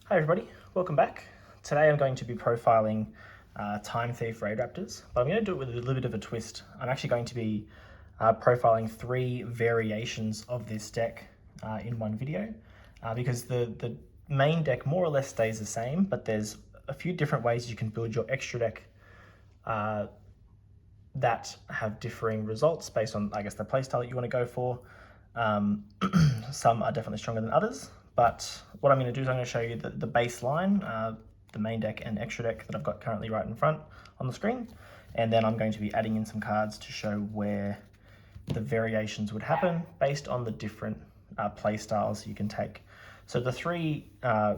Hi everybody, welcome back. Today I'm going to be profiling Time Thief Raidraptors, but I'm going to do it with a little bit of a twist. I'm actually going to be profiling 3 variations of this deck in one video because the main deck more or less stays the same, but there's a few different ways you can build your extra deck that have differing results based on, I guess, the playstyle that you want to go for. Some are definitely stronger than others, but what I'm going to do is I'm going to show you the baseline, the main deck and extra deck that I've got currently right in front on the screen, and then I'm going to be adding in some cards to show where the variations would happen based on the different play styles you can take. So the 3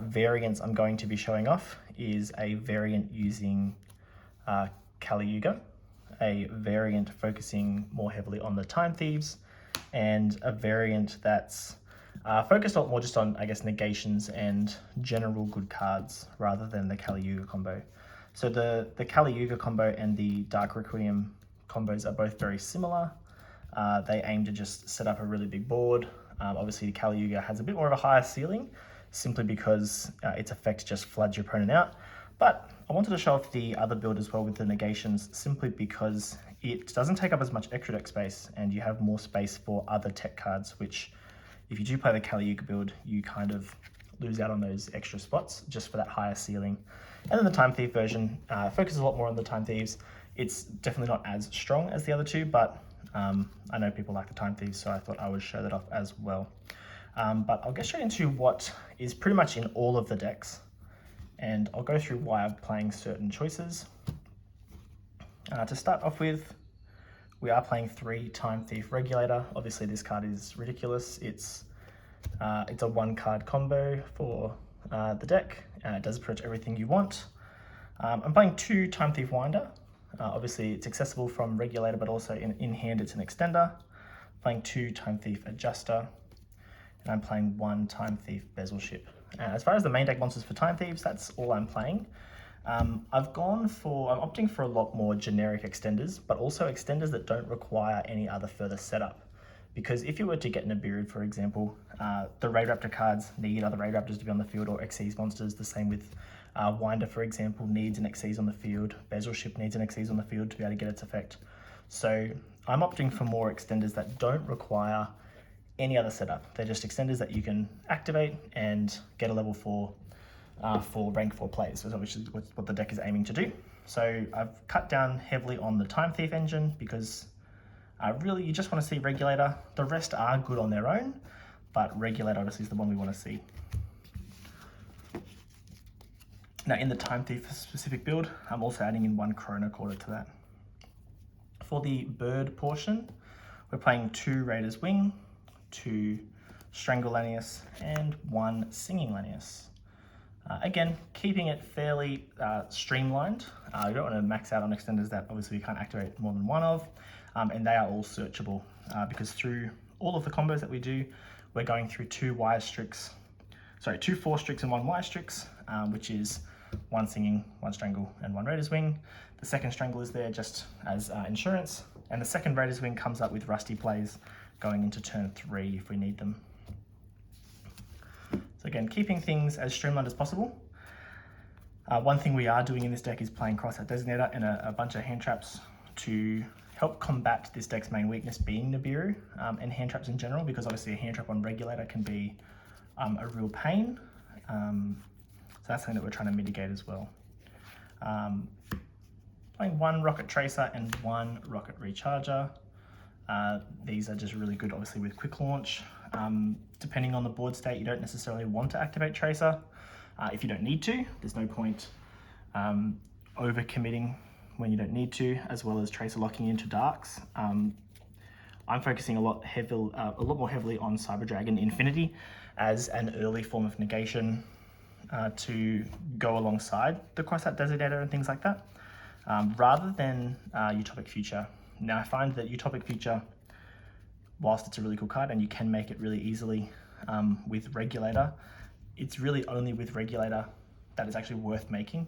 variants I'm going to be showing off is a variant using Yuga, a variant focusing more heavily on the Time Thieves, and a variant that's focused a lot more just on, I guess, negations and general good cards rather than the Kali Yuga combo. So the Kali Yuga combo and the Dark Requiem combos are both very similar. They aim to just set up a really big board. Obviously, the Kali Yuga has a bit more of a higher ceiling simply because its effect just floods your opponent out. But I wanted to show off the other build as well with the negations simply because it doesn't take up as much extra deck space and you have more space for other tech cards, which if you do play the Kali Yuga build, you kind of lose out on those extra spots just for that higher ceiling. And then the Time Thief version focuses a lot more on the Time Thieves. It's definitely not as strong as the other two, but I know people like the Time Thieves, so I thought I would show that off as well. But I'll get straight into what is pretty much in all of the decks, and I'll go through why I'm playing certain choices. To start off with, we are playing 3 Time Thief Regulator. Obviously this card is ridiculous. It's a 1-card combo for the deck. It does pretty much everything you want. I'm playing 2 Time Thief Winder. Obviously it's accessible from Regulator, but also in hand it's an extender. Playing 2 Time Thief Adjuster, and I'm playing 1 Time Thief Bezel Ship. As far as the main deck monsters for Time Thieves, that's all I'm playing. I'm opting for a lot more generic extenders, but also extenders that don't require any other further setup. Because if you were to get Nibiru, for example, the Raidraptor cards need other Raidraptors to be on the field, or Xyz monsters. The same with Winder, for example, needs an Xyz on the field. Bezel Ship needs an Xyz on the field to be able to get its effect. So I'm opting for more extenders that don't require any other setup. They're just extenders that you can activate and get a level 4 for rank 4 plays, which is what the deck is aiming to do. So I've cut down heavily on the Time Thief engine because really you just want to see Regulator. The rest are good on their own, but Regulator obviously is the one we want to see. Now in the Time Thief specific build, I'm also adding in 1 Chrono Quarter to that. For the bird portion, we're playing 2 Raider's Wing, 2 Strangle Lanius, and 1 Singing Lanius. Again, keeping it fairly streamlined. You don't want to max out on extenders that obviously you can't activate more than 1 of, and they are all searchable because through all of the combos that we do, we're going through 2 Force Strix and 1 Wire Strix, which is 1 Singing, 1 Strangle, and 1 Raider's Wing. The second Strangle is there just as insurance, and the second Raider's Wing comes up with Rusty plays going into turn 3 if we need them. So again, keeping things as streamlined as possible. One thing we are doing in this deck is playing Crossout Designator and a bunch of hand traps to help combat this deck's main weakness being Nibiru and hand traps in general, because obviously a hand trap on Regulator can be a real pain. So that's something that we're trying to mitigate as well. Playing 1 Rocket Tracer and 1 Rocket Recharger. These are just really good, obviously, with quick launch. Depending on the board state, you don't necessarily want to activate Tracer. If you don't need to, there's no point over-committing when you don't need to, as well as Tracer locking into Darks. I'm focusing a lot more heavily on Cyber Dragon Infinity as an early form of negation to go alongside the Crossout Designator and things like that, rather than Utopic Future. Now I find that Utopic Future, whilst it's a really cool card and you can make it really easily with Regulator, it's really only with Regulator that it's actually worth making.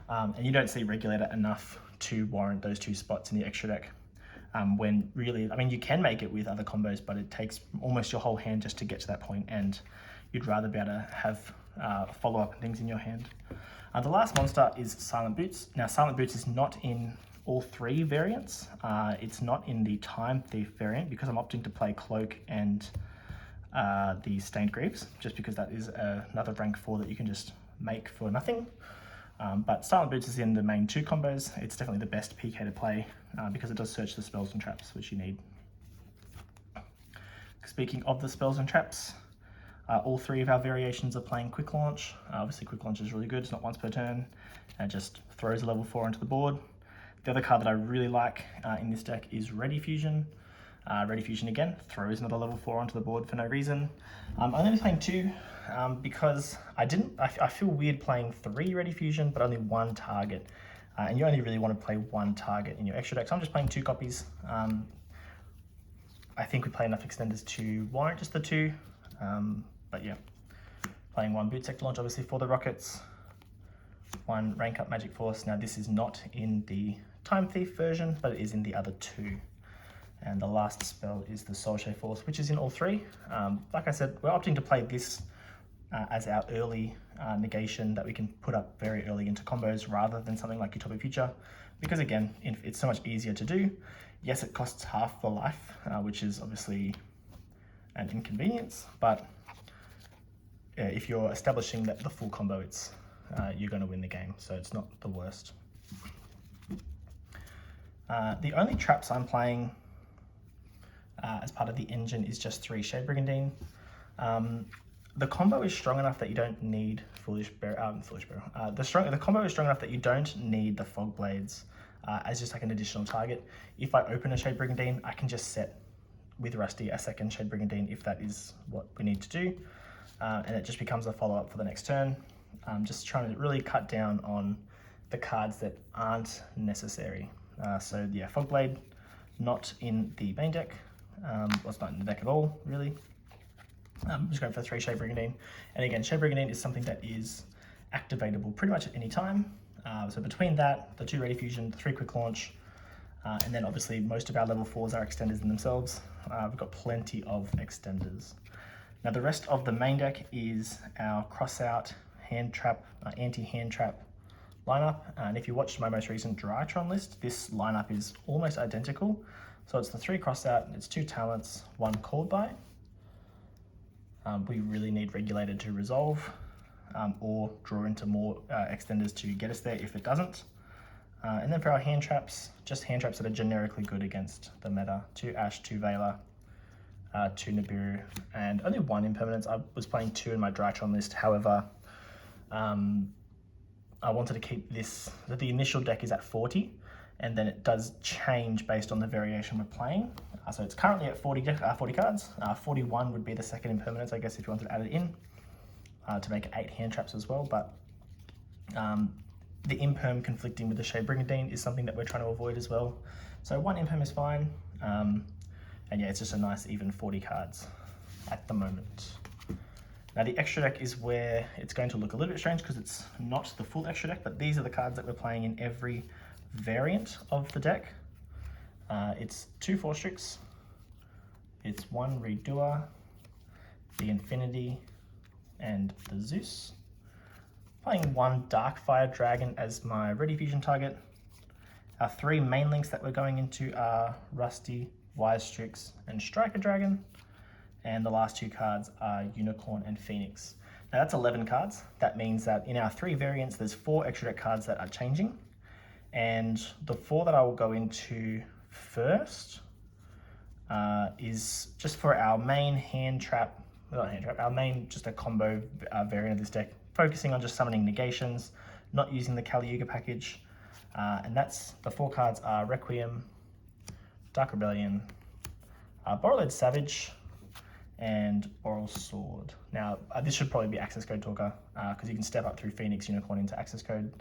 And you don't see Regulator enough to warrant those 2 spots in the extra deck. When really, I mean, you can make it with other combos, but it takes almost your whole hand just to get to that point, and you'd rather be able to have follow-up and things in your hand. The last monster is Silent Boots. Now, Silent Boots is not in all 3 variants. It's not in the Time Thief variant because I'm opting to play Cloak and the Stained Greaves, just because that is another rank 4 that you can just make for nothing. But Silent Boots is in the main 2 combos. It's definitely the best PK to play because it does search the spells and traps, which you need. Speaking of the spells and traps, all 3 of our variations are playing Quick Launch. Obviously Quick Launch is really good, it's not once per turn, and it just throws a level 4 onto the board. The other card that I really like in this deck is Ready Fusion. Ready Fusion again throws another level 4 onto the board for no reason. I'm only playing 2 because I feel weird playing 3 Ready Fusion but only 1 target. And you only really want to play 1 target in your extra deck, so I'm just playing 2 copies. I think we play enough extenders to warrant just the 2, but yeah, playing 1 Boot Sector Launch obviously for the rockets, 1 Rank Up Magic Force. Now this is not in the Time Thief version, but it is in the other 2. And the last spell is the Soul Shave Force, which is in all 3. Like I said, we're opting to play this as our early negation that we can put up very early into combos rather than something like Utopia Future, because again, it's so much easier to do. Yes, it costs half the life, which is obviously an inconvenience, but if you're establishing that the full combo, you're going to win the game, so it's not the worst. The only traps I'm playing as part of the engine is just 3 Shade Brigandine. The combo is strong enough that you don't need Foolish Burial. The combo is strong enough that you don't need the Fog Blades as just like an additional target. If I open a Shade Brigandine, I can just set with Rusty a second Shade Brigandine if that is what we need to do, and it just becomes a follow-up for the next turn. Just trying to really cut down on the cards that aren't necessary. So yeah, Fogblade, not in the main deck. Well, it's not in the deck at all, really. I'm just going for 3 Shade Brigandine. And again, Shade Brigandine is something that is activatable pretty much at any time. So between that, the 2 Ready Fusion, the 3 Quick Launch, and then obviously most of our level 4s are extenders in themselves. We've got plenty of extenders. Now the rest of the main deck is our Crossout, Hand Trap, Anti-Hand Trap lineup. And if you watched my most recent Drytron list, this lineup is almost identical. So it's the 3 Crossout, it's 2 Talents, 1 Cold Bite. We really need Regulated to resolve, or draw into more extenders to get us there if it doesn't. And then for our hand traps, just hand traps that are generically good against the meta. 2 Ash, 2 Veiler, 2 Nibiru, and only 1 Impermanence. I was playing 2 in my Drytron list, however, I wanted to keep this, the initial deck is at 40, and then it does change based on the variation we're playing. So it's currently at 40 cards. 41 would be the second Impermanence, I guess, if you wanted to add it in, to make it 8 hand traps as well. But the Imperm conflicting with the Shade Brigandine is something that we're trying to avoid as well. So 1 Imperm is fine. And yeah, it's just a nice even 40 cards at the moment. Now the extra deck is where it's going to look a little bit strange because it's not the full extra deck, but these are the cards that we're playing in every variant of the deck. It's 2 Forstrix, it's 1 Redoer, the Infinity, and the Zeus. Playing 1 Darkfire Dragon as my Ready Fusion target. Our 3 main links that we're going into are Rusty, Wise Strix, and Striker Dragon. And the last 2 cards are Unicorn and Phoenix. Now that's 11 cards. That means that in our 3 variants, there's 4 extra deck cards that are changing. And the 4 that I will go into first is just for our main hand trap, not hand trap, our main just a combo variant of this deck, focusing on just summoning negations, not using the Kali Yuga package. And that's, the 4 cards are Requiem, Dark Rebellion, Borrowed Savage, and Oral Sword. Now, this should probably be access code talker, because you can step up through Phoenix Unicorn into access code.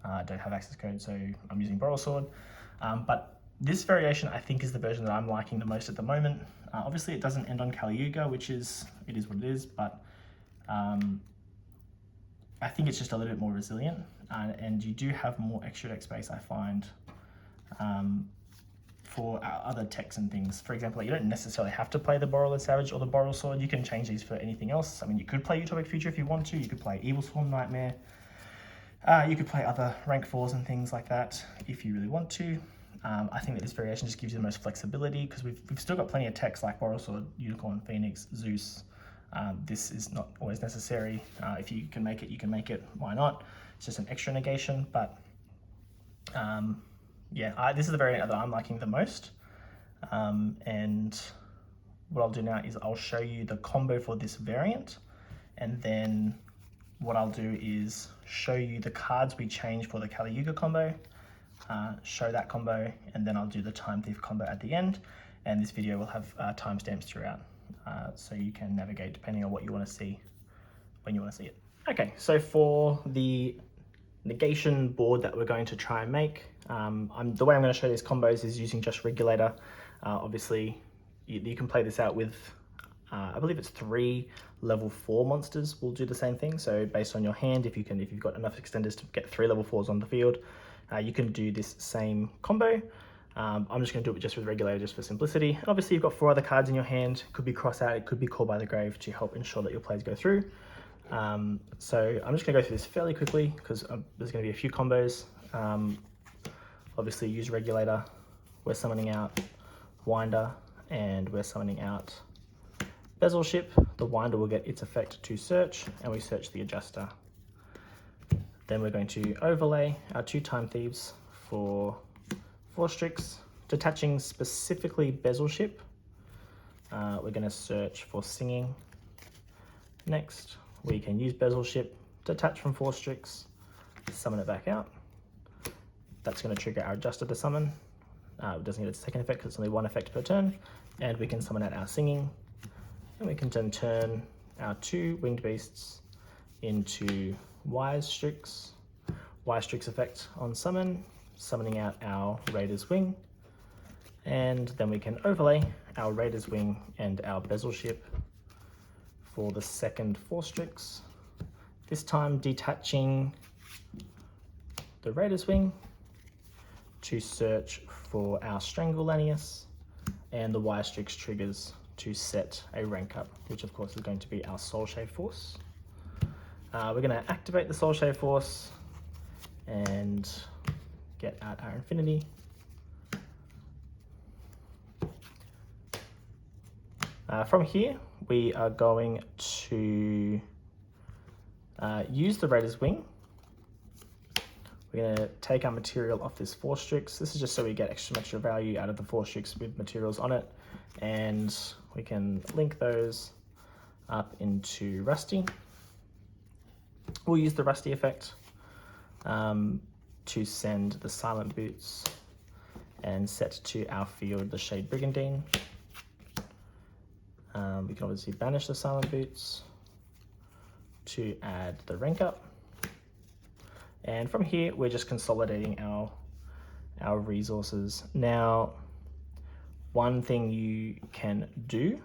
I don't have access code, so I'm using Boral Sword. But this variation, I think, is the version that I'm liking the most at the moment. Obviously, it doesn't end on Kali Yuga, which is, it is what it is, but I think it's just a little bit more resilient, and you do have more extra deck space, I find, for other techs and things. For example, you don't necessarily have to play the Borreled Savage or the Boral Sword. You can change these for anything else. I mean, you could play Utopic Future if you want to. You could play Evil Swarm Nightmare. You could play other rank 4s and things like that if you really want to. I think that this variation just gives you the most flexibility because we've still got plenty of techs like Boral Sword, Unicorn, Phoenix, Zeus. This is not always necessary. If you can make it, you can make it. Why not? It's just an extra negation, but yeah, this is the variant that I'm liking the most. And what I'll do now is I'll show you the combo for this variant, and then what I'll do is show you the cards we change for the Kali Yuga combo, show that combo, and then I'll do the Time Thief combo at the end. And this video will have timestamps throughout, so you can navigate depending on what you want to see when you want to see it. Okay, so for the negation board that we're going to try and make, the way I'm going to show these combos is using just Regulator. Obviously, you can play this out with, I believe it's 3 level 4 monsters will do the same thing. So based on your hand, if you've got enough extenders to get 3 level 4s on the field, you can do this same combo. I'm just going to do it just with Regulator just for simplicity. And obviously you've got 4 other cards in your hand. It could be Cross Out, it could be Call by the Grave to help ensure that your plays go through. So I'm just going to go through this fairly quickly because there's going to be a few combos. Obviously use Regulator, we're summoning out Winder, and we're summoning out Bezel Ship. The Winder will get its effect to search, and we search the Adjuster. Then we're going to overlay our 2 Time Thieves for 4 Strix, detaching specifically Bezel Ship. We're going to search for Singing. Next, we can use Bezel Ship, detach from 4 Strix, summon it back out. That's going to trigger our Adjuster to summon. It doesn't get its second effect because it's only 1 effect per turn. And we can summon out our Singing. And we can then turn our 2 Winged Beasts into Wise Strix. Wise Strix effect on summon, summoning out our Raider's Wing. And then we can overlay our Raider's Wing and our Bezel Ship for the second 4 Strix. This time detaching the Raider's Wing to search for our Strangle Lanius, and the Wire Strix triggers to set a rank up, which of course is going to be our Soul Shave Force. We're going to activate the Soul Shave Force and get out our Infinity. From here, we are going to use the Raider's Wing. We're going to take our material off this 4 Strix. This is just so we get extra value out of the 4 Strix with materials on it. And we can link those up into Rusty. We'll use the Rusty effect to send the Silent Boots and set to our field the Shade Brigandine. We can obviously banish the Silent Boots to add the rank up. And from here, we're just consolidating our resources. Now, one thing you can do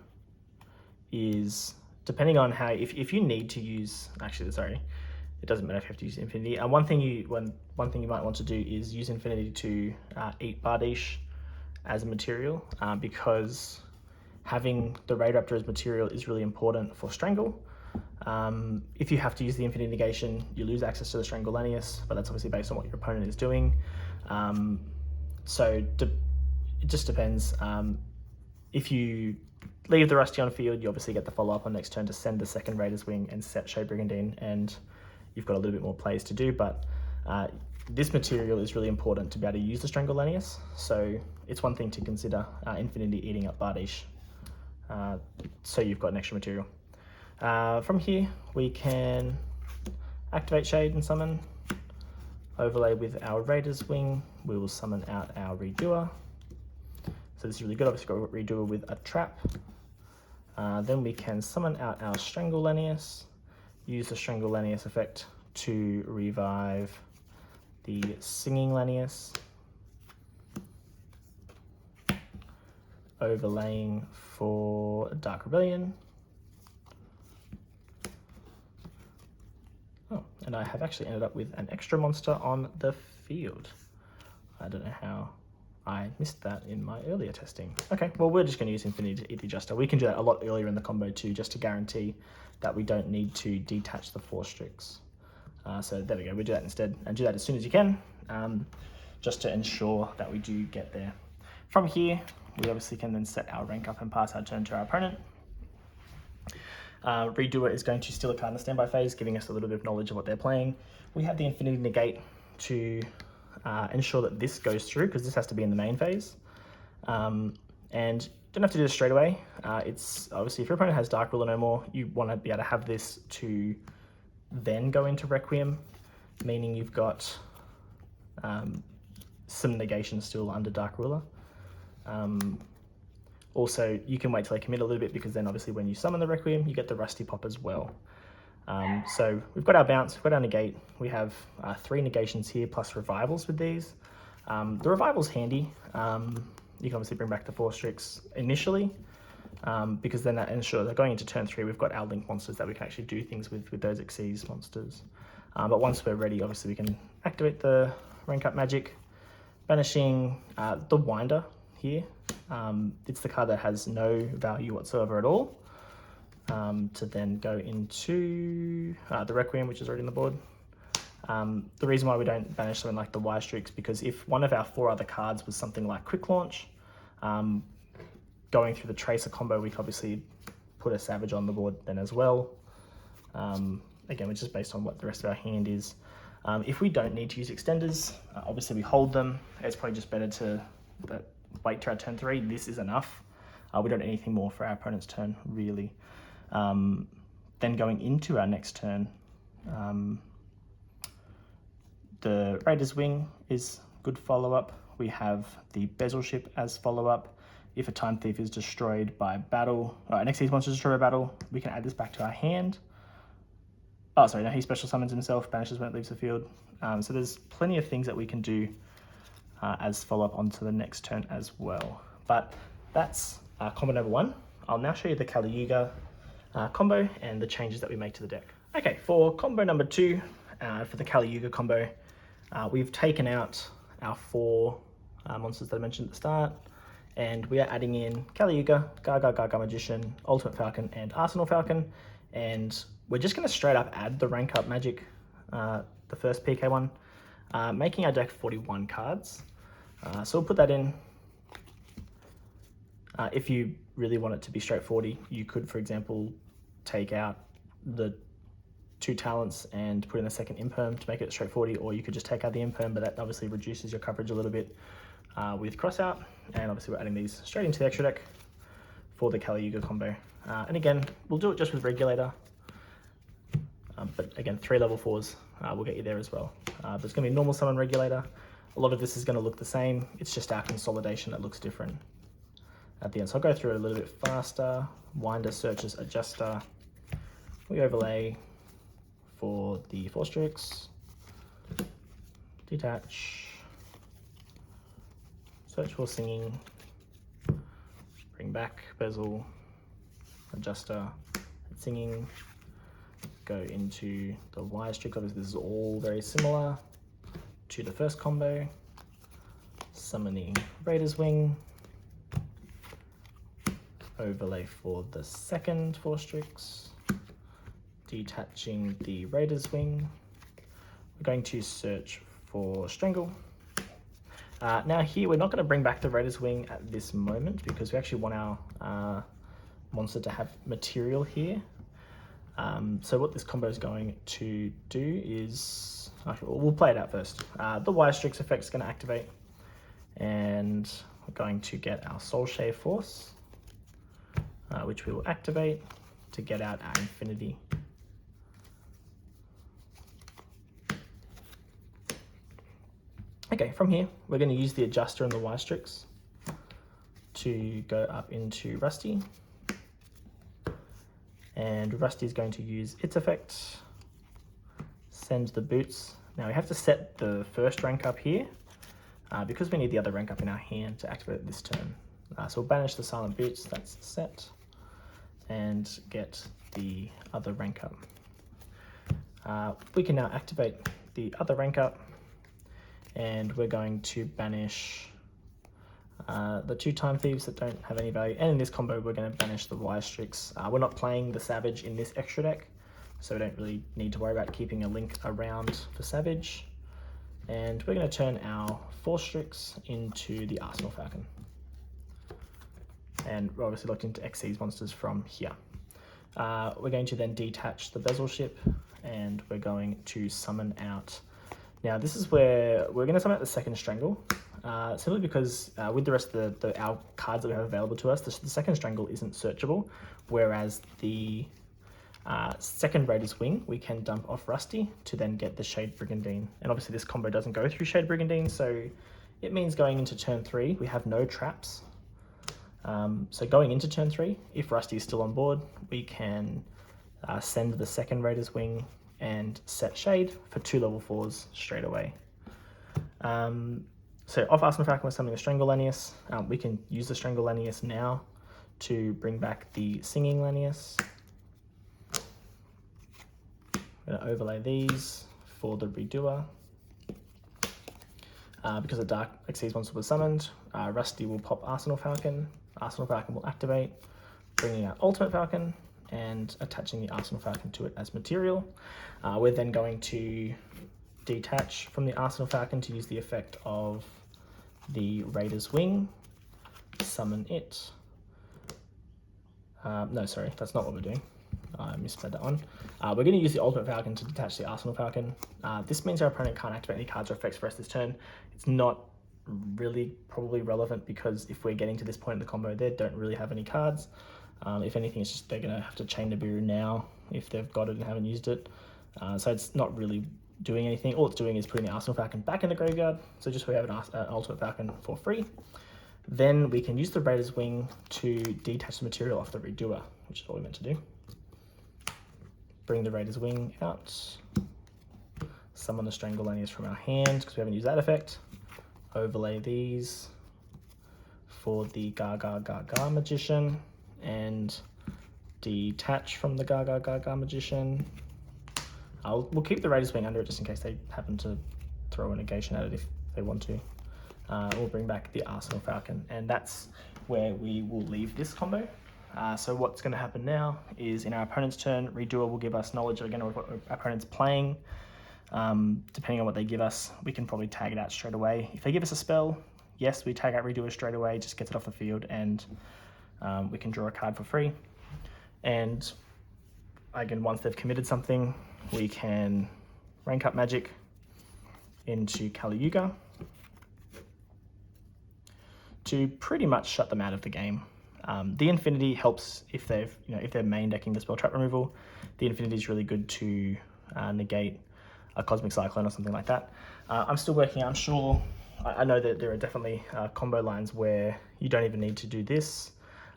is, depending on how, if you need to use, actually, sorry, it doesn't matter if you have to use Infinity. One thing you might want to do is use Infinity to eat Bardiche as a material, because having the Raidraptor as material is really important for Strangle. If you have to use the Infinity Negation, you lose access to the Strangle Lanius, but that's obviously based on what your opponent is doing. So it just depends. If you leave the Rusty on field, you obviously get the follow-up on next turn to send the second Raider's Wing and set Shade Brigandine, and you've got a little bit more plays to do, but this material is really important to be able to use the Strangle Lanius, so it's one thing to consider Infinity eating up Bardiche, so you've got an extra material. From here, we can activate Shade and summon, overlay with our Raider's Wing. We will summon out our Redoer. So this is really good. Obviously got Redoer with a trap. Then we can summon out our Strangle Lanius, use the Strangle Lanius effect to revive the Singing Lanius, overlaying for Dark Rebellion. Oh, and I have actually ended up with an extra monster on the field. I don't know how I missed that in my earlier testing. Okay, well, we're just going to use Infinity Adjuster. We can do that a lot earlier in the combo too, just to guarantee that we don't need to detach the 4 Strix. So there we go, we'll do that instead, and do that as soon as you can, just to ensure that we do get there. From here, we obviously can then set our rank up and pass our turn to our opponent. Redoer is going to steal a card in the standby phase, giving us a little bit of knowledge of what they're playing. We have the Infinity Negate to ensure that this goes through, because this has to be in the main phase. And don't have to do this straight away. It's obviously, if your opponent has Dark Ruler no more, you want to be able to have this to then go into Requiem, meaning you've got some negation still under Dark Ruler. Also, you can wait till they commit a little bit, because then obviously when you summon the Requiem, you get the Rusty Pop as well. So we've got our bounce, we've got our negate. We have 3 negations here plus revivals with these. The revival's handy. You can obviously bring back the 4 Strix initially, because then that ensures that going into turn 3, we've got our link monsters that we can actually do things with those Xyz monsters. But once we're ready, obviously we can activate the rank up magic, banishing the Winder here. It's the card that has no value whatsoever at all, to then go into the Requiem, which is already on the board. The reason why we don't banish something like the Y Strix, because if one of our 4 other cards was something like Quick Launch, going through the Tracer combo, we could obviously put a Savage on the board then as well. Again, which is based on what the rest of our hand is. If we don't need to use extenders, obviously we hold them. It's probably just better to wait to our turn 3. This is enough. We don't need anything more for our opponent's turn, really. Then going into our next turn, the Raider's Wing is good follow-up. We have the Bezel Ship as follow-up. If a Time Thief is destroyed by battle, an Xyz monster is destroyed by battle, we can add this back to our hand. Oh, sorry, no, he special summons himself, banishes when it leaves the field. So there's plenty of things that we can do as follow-up onto the next turn as well. But that's combo number 1. I'll now show you the Kali Yuga combo and the changes that we make to the deck. Okay, for combo number 2, for the Kali Yuga combo, we've taken out our 4 monsters that I mentioned at the start, and we are adding in Kali Yuga, Gaga Magician, Ultimate Falcon, and Arsenal Falcon, and we're just going to straight up add the rank up magic, the first PK one, making our deck 41 cards. So we'll put that in. If you really want it to be straight 40, you could, for example, take out the 2 talents and put in a second imperm to make it straight 40, or you could just take out the imperm, but that obviously reduces your coverage a little bit with crossout. And obviously we're adding these straight into the extra deck for the Kali Yuga combo. And again, we'll do it just with Regulator, but again, 3 level 4s will get you there as well. There's going to be normal summon Regulator. A lot of this is going to look the same. It's just our consolidation that looks different at the end. So I'll go through it a little bit faster. Winder, Searches, Adjuster. We overlay for the 4 Strix. Detach. Search for Singing. Bring back Bezel. Adjuster. Singing. Go into the Y Strix. Obviously this is all very similar to the first combo. Summoning Raider's Wing. Overlay for the second 4 Strix. Detaching the Raider's Wing. We're going to search for Strangle. Now here, we're not going to bring back the Raider's Wing at this moment, because we actually want our monster to have material here. So what this combo is going to do is, we'll play it out first. The Y Strix effect is going to activate, and we're going to get our Soul Shave Force, which we will activate to get out our Infinity. Okay, from here, we're going to use the Adjuster and the Y Strix to go up into Rusty. And Rusty is going to use its effect, send the boots. Now we have to set the first rank up here, because we need the other rank up in our hand to activate it this turn. So we'll banish the Silent Boots, that's set, and get the other rank up. We can now activate the other rank up, and we're going to banish the 2 Time Thieves that don't have any value, and in this combo we're going to banish the Wire Strix. We're not playing the Savage in this extra deck, so we don't really need to worry about keeping a link around for Savage. And we're going to turn our 4 Strix into the Arsenal Falcon. And we're obviously locked into Xyz monsters from here. We're going to then detach the Bezel Ship, and we're going to summon out. Now this is where we're going to summon out the second Strangle, simply because with the rest of our cards that we have available to us, the second Strangle isn't searchable, whereas the second Raider's Wing we can dump off Rusty to then get the Shade Brigandine. And obviously this combo doesn't go through Shade Brigandine, so it means going into turn 3 we have no traps. So going into turn 3, if Rusty is still on board, we can send the second Raider's Wing and set Shade for 2 level 4s straight away. So off Arsenal Falcon we're summoning the Strangle Lanius. We can use the Strangle Lanius now to bring back the Singing Lanius. I'm going to overlay these for the Redoer. Because the Dark Xyz monster was summoned, Rusty will pop Arsenal Falcon. Arsenal Falcon will activate, bringing out Ultimate Falcon and attaching the Arsenal Falcon to it as material. We're then going to detach from the Arsenal Falcon to use the effect of the Raider's Wing, summon it. No, sorry, that's not what we're doing. I misread that one. We're going to use the Ultimate Falcon to detach the Arsenal Falcon. This means our opponent can't activate any cards or effects for us this turn. It's not really probably relevant because if we're getting to this point in the combo, they don't really have any cards. If anything, it's just they're going to have to chain Nibiru now if they've got it and haven't used it. So it's not really doing anything. All it's doing is putting the Arsenal Falcon back in the graveyard. So just we have an Ultimate Falcon for free. Then we can use the Raider's Wing to detach the material off the Redoer, which is what we meant to do. Bring the Raider's Wing out. Summon the Strangle Lanius from our hand because we haven't used that effect. Overlay these for the Gaga Magician and detach from the Gaga Magician. We'll keep the Raider's Wing under it just in case they happen to throw a negation at it if they want to. We'll bring back the Arsenal Falcon, and that's where we will leave this combo. So what's going to happen now is in our opponent's turn, Redoer will give us knowledge again of what our opponent's playing. Depending on what they give us, we can probably tag it out straight away. If they give us a spell, yes, we tag out Redoer straight away, just gets it off the field, and we can draw a card for free. And again, once they've committed something, we can rank up Magic into Yuga to pretty much shut them out of the game. The Infinity helps if if they're main decking the spell trap removal. The Infinity is really good to negate a Cosmic Cyclone or something like that. I'm still working out. I'm sure. I know that there are definitely combo lines where you don't even need to do this.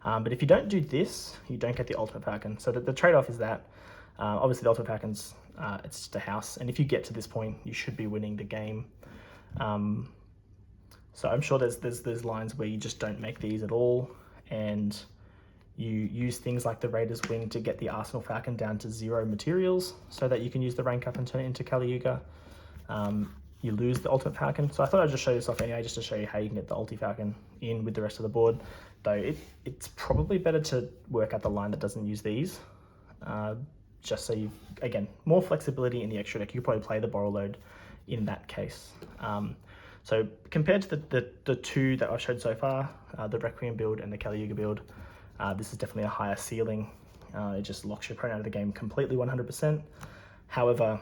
But if you don't do this, you don't get the Ultimate Falcon. So the trade-off is that obviously the Ultimate Falcon's it's just a house, and if you get to this point, you should be winning the game. So I'm sure there's lines where you just don't make these at all, and you use things like the Raider's Wing to get the Arsenal Falcon down to 0 materials so that you can use the rank up and turn it into Yuga. You lose the Ultimate Falcon. So I thought I'd just show this off anyway, just to show you how you can get the Ulti Falcon in with the rest of the board. Though it's probably better to work out the line that doesn't use these, just so you've, again, more flexibility in the extra deck. You could probably play the Borrow Load in that case. So compared to the two that I've showed so far, the Requiem build and the Yuga build, this is definitely a higher ceiling. It just locks your opponent out of the game completely 100%. However,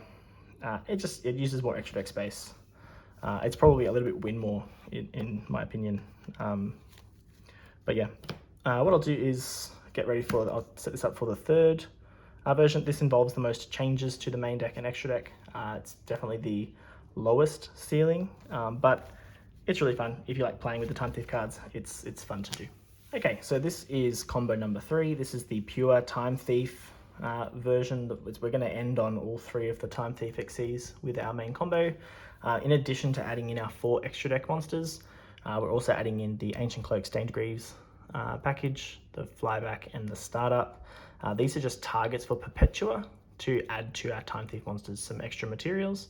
it uses more extra deck space. It's probably a little bit win more in my opinion. But yeah, what I'll do is I'll set this up for the third version. This involves the most changes to the main deck and extra deck. It's definitely the lowest ceiling, but it's really fun. If you like playing with the Time Thief cards, it's fun to do. Okay, so this is combo number 3. This is the pure Time Thief version. We're going to end on all 3 of the Time Thief Xyz with our main combo. In addition to adding in our 4 extra deck monsters, we're also adding in the Ancient Cloak Stained Greaves package, the Flyback and the Startup. These are just targets for Perpetua. to add to our Time Thief monsters some extra materials.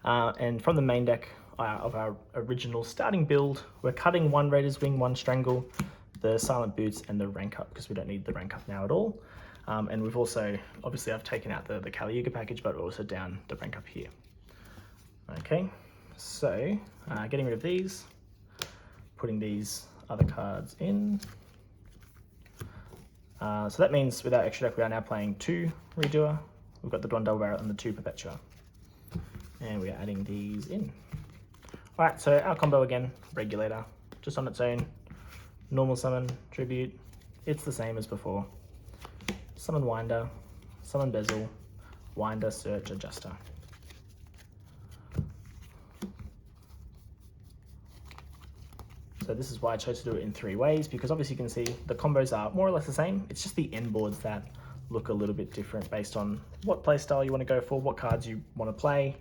And from the main deck of our original starting build, we're cutting 1 Raider's Wing, 1 Strangle, the Silent Boots, and the Rank Up, because we don't need the Rank Up now at all. And we've also, obviously I've taken out the Yuga package, but we're also down the Rank Up here. Okay, so getting rid of these, putting these other cards in. So that means with our extra deck, we are now playing 2 Redoer. We've got the 1 Double Barrel and the 2 Perpetua. And we are adding these in. All right, so our combo again, Regulator, just on its own. Normal summon, tribute, it's the same as before. Summon Winder, summon Bezel, Winder, Search, Adjuster. So this is why I chose to do it in 3 ways, because obviously you can see the combos are more or less the same. It's just the end boards that look a little bit different based on what playstyle you want to go for, what cards you want to play.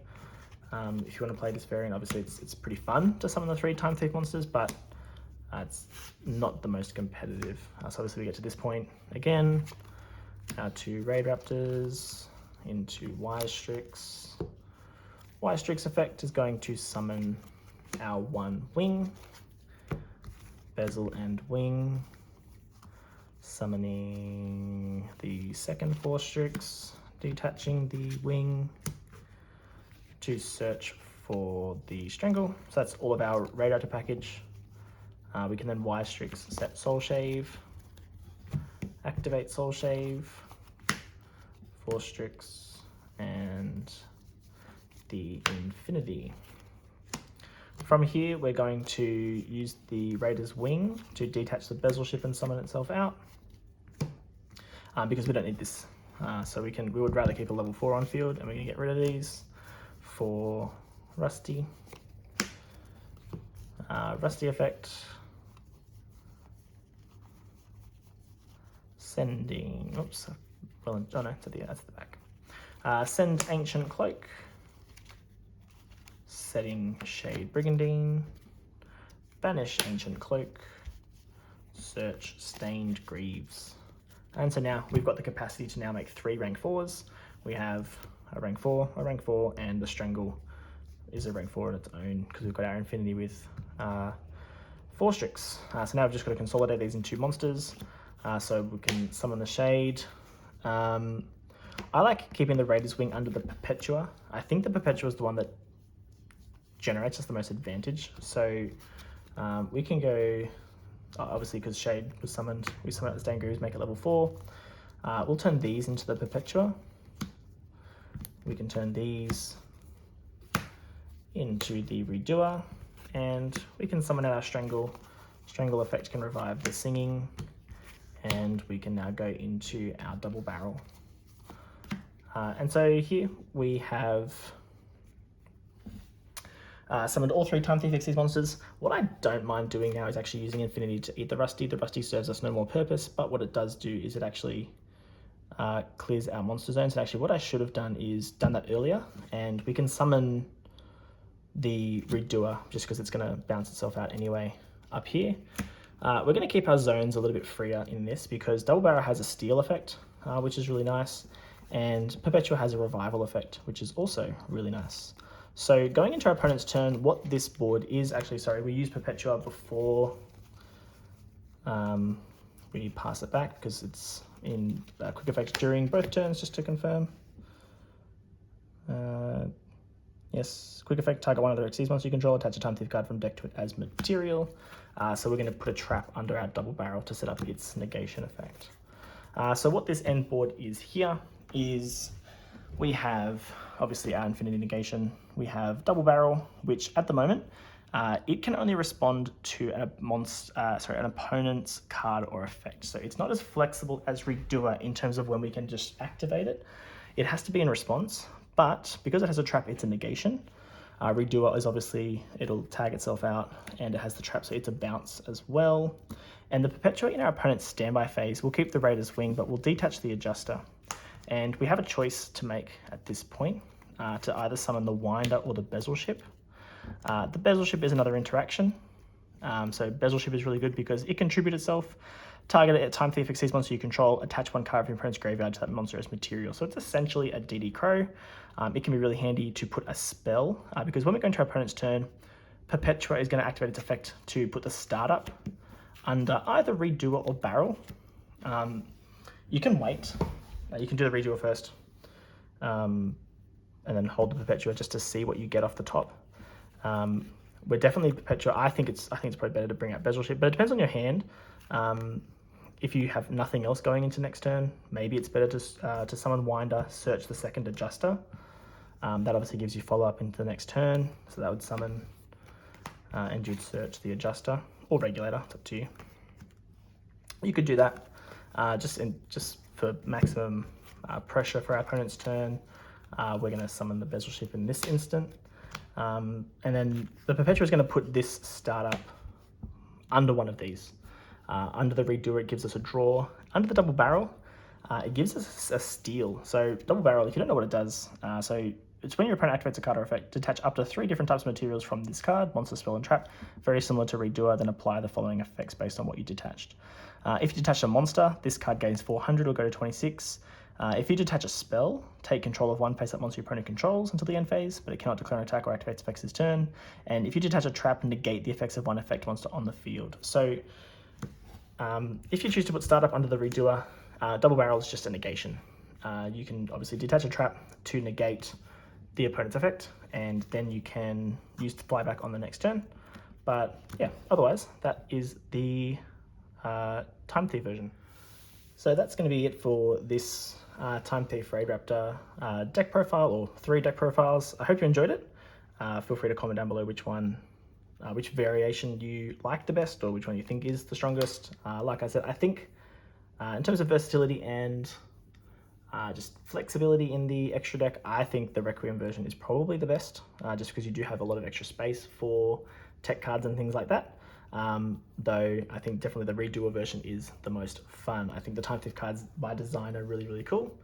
If you want to play this variant, obviously it's pretty fun to summon the 3 Time Thief monsters, but it's not the most competitive. So obviously we get to this point again, our 2 Raidraptors into Wise Strix. Wise Strix effect is going to summon our 1 Wing, Bezel and Wing, summoning the second Force Strix, detaching the Wing to search for the Strangle. So that's all of our Raidraptor package. We can then Wise Strix, set Soul Shave, activate Soul Shave, Force Strix, and the Infinity. From here, we're going to use the Raider's Wing to detach the Bezel ship and summon itself out, because we don't need this. So we would rather keep a level 4 on field, and we're gonna get rid of these for Rusty. Rusty effect. Sending, oops, well, oh no, that's the back. Send Ancient Cloak. Setting Shade Brigandine. Banish Ancient Cloak. Search Stained Greaves. And so now we've got the capacity to now make 3 rank 4s. We have a rank 4, a rank 4, and the Strangle is a rank 4 on its own, because we've got our Infinity with 4 Strix. So now we've just got to consolidate these into monsters. So we can summon the Shade. I like keeping the Raider's Wing under the Perpetua. I think the Perpetua is the one that generates us the most advantage. So we can go, obviously because Shade was summoned, we summon out the Stained Greaves, make it level 4. We'll turn these into the Perpetua. We can turn these into the Redoer, and we can summon out our Strangle. Strangle effect can revive the Singing, and we can now go into our Double Barrel. And so here we have summoned all 3 Time Thief Xyz monsters. What I don't mind doing now is actually using Infinity to eat the Rusty. The Rusty serves us no more purpose, but what it does do is it actually clears our monster zones. And actually what I should have done is done that earlier, and we can summon the Redoer just because it's going to bounce itself out anyway up here. We're going to keep our zones a little bit freer in this because Double Barrel has a steal effect, which is really nice, and Perpetua has a revival effect, which is also really nice. So going into our opponent's turn, what this board is actually, sorry, we used Perpetua before we pass it back because it's in quick effect during both turns, just to confirm. Yes, quick effect, target 1 of the Xyz monster you control, attach a Time Thief card from deck to it as material. So we're going to put a trap under our Double Barrel to set up its negation effect. So what this end board is here is we have obviously our Infinity negation. We have Double Barrel, which at the moment it can only respond to an opponent's card or effect. So it's not as flexible as Redoer in terms of when we can just activate it. It has to be in response, but because it has a trap, it's a negation. Redoer is obviously, it'll tag itself out, and it has the trap, so it's a bounce as well. And the Perpetua in our opponent's standby phase will keep the Raider's Wing, but we'll detach the Adjuster. And we have a choice to make at this point to either summon the Winder or the Bezel ship. The Bezel ship is another interaction. So Bezel Ship is really good because it can tribute itself, target it at Time Thief exceeds monster you control, attach one card of your opponent's graveyard to that monstrous material. So it's essentially a DD Crow. It can be really handy to put a spell, because when we go into our opponent's turn, Perpetua is going to activate its effect to put the startup under either Redoer or Barrel. You can wait. You can do the Redoer first, and then hold the Perpetua just to see what you get off the top. We're definitely Perpetua. I think it's probably better to bring out Bezel Ship, but it depends on your hand. If you have nothing else going into next turn, maybe it's better to summon Winder, search the second Adjuster. That obviously gives you follow-up into the next turn, so that would summon, and you'd search the Adjuster, or Regulator, it's up to you. You could do that just for maximum pressure for our opponent's turn. We're going to summon the Bezel Ship in this instant. And then the Perpetua is going to put this startup under one of these. Under the Redoer, it gives us a draw. Under the Double Barrel, it gives us a steal. So Double Barrel, if you don't know what it does, so it's when your opponent activates a card or effect, detach up to 3 different types of materials from this card, monster, spell, and trap, very similar to Redoer, then apply the following effects based on what you detached. If you detach a monster, this card gains 400 or go to 26. If you detach a spell, take control of one face-up monster your opponent controls until the end phase, but it cannot declare an attack or activate effects this turn. And if you detach a trap, negate the effects of one effect monster on the field. So if you choose to put startup under the Redoer, Double Barrel is just a negation. You can obviously detach a trap to negate the opponent's effect, and then you can use the flyback on the next turn. But yeah, otherwise, that is the Time Thief version. So that's going to be it for this Time Thief Raidraptor deck profile, or 3 deck profiles. I hope you enjoyed it. Feel free to comment down below which variation you like the best, or which one you think is the strongest. Like I said, I think in terms of versatility and just flexibility in the extra deck, I think the Requiem version is probably the best, just because you do have a lot of extra space for tech cards and things like that. Though I think definitely the Redoer version is the most fun. I think the Time Thief cards by design are really, really cool.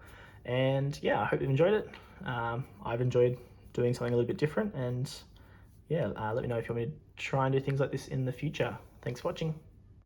And yeah, I hope you've enjoyed it. I've enjoyed doing something a little bit different, and yeah, let me know if you want me to try and do things like this in the future. Thanks for watching.